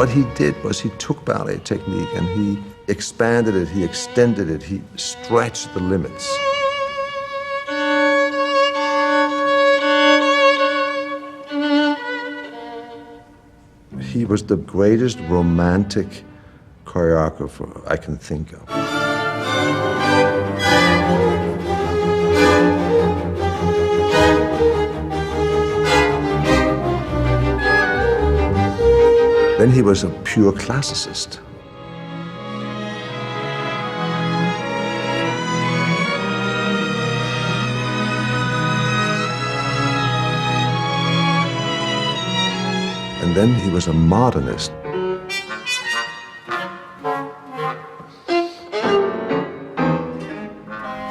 What he did was he took ballet technique and he expanded it, he extended it, he stretched the limits. He was the greatest romantic choreographer I can think of. Then he was a pure classicist. And then he was a modernist.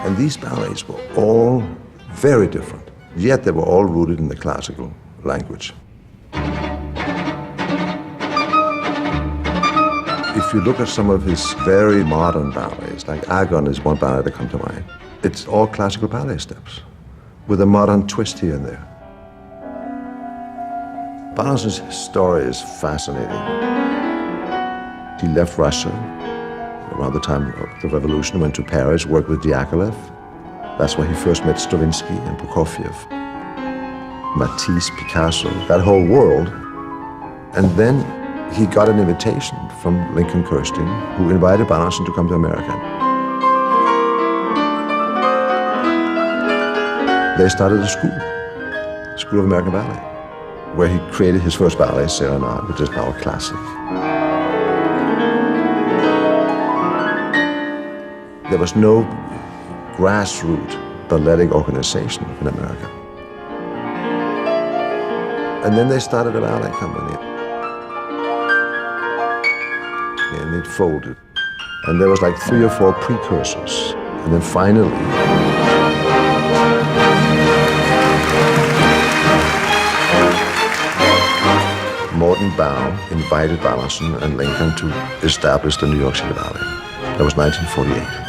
And these ballets were all very different, yet they were all rooted in the classical language. If you look at some of his very modern ballets, like Agon is one ballet that comes to mind, it's all classical ballet steps with a modern twist here and there. Balanchin's story is fascinating. He left Russia around the time of the revolution, went to Paris, worked with Diaghilev. That's where he first met Stravinsky and Prokofiev, Matisse, Picasso, that whole world. And then he got an invitation from Lincoln Kirstein, who invited Balanchin to come to America. They started a school of American Ballet, where he created his first ballet, Serenade, which is now a classic. There was no grassroots balletic organization in America. And then they started a ballet company. And it folded. And there was like 3 or 4 precursors. And then finally, Morton Baum invited Balanchin and Lincoln to establish the New York City Ballet. That was 1948.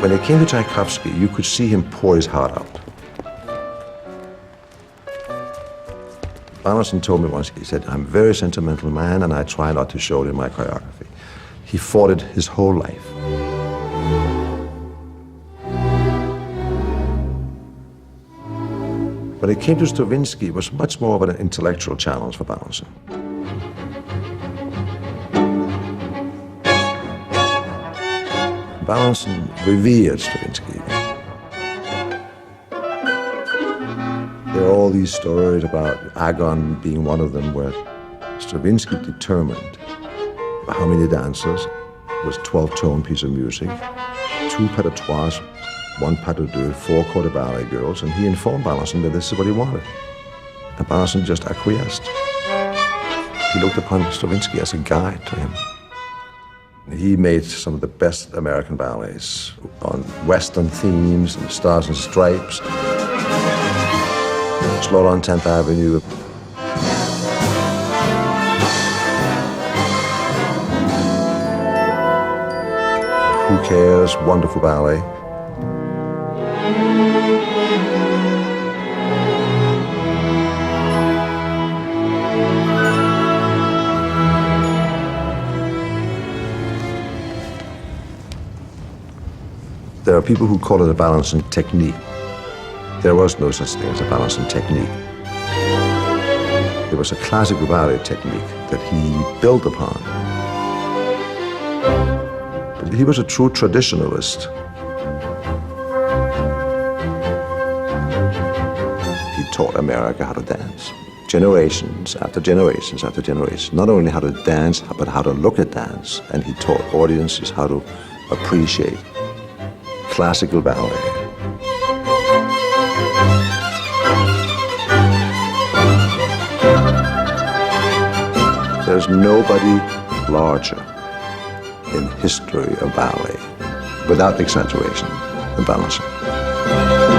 When it came to Tchaikovsky, you could see him pour his heart out. Balanchin told me once, he said, I'm a very sentimental man and I try not to show it in my choreography. He fought it his whole life. When it came to Stravinsky, it was much more of an intellectual challenge for Balanchin. Balanchin revered Stravinsky. There are all these stories about Agon being one of them, where Stravinsky determined how many dancers. It was a 12-tone piece of music, 2 pas de trois, 1 pas de deux, 4 corps de ballet girls, and he informed Balanchin that this is what he wanted. And Balanchin just acquiesced. He looked upon Stravinsky as a guide to him. He made some of the best American ballets on Western themes and Stars and Stripes, Slaughter on 10th Avenue. Who Cares? Wonderful ballet. There are people who call it a Balanchin technique. There was no such thing as a Balanchin technique. It was a classical ballet technique that he built upon. But he was a true traditionalist. He taught America how to dance. Generations after generations after generations. Not only how to dance, but how to look at dance. And he taught audiences how to appreciate classical ballet. There's nobody larger in history of ballet, without exaggeration, than Balanchin.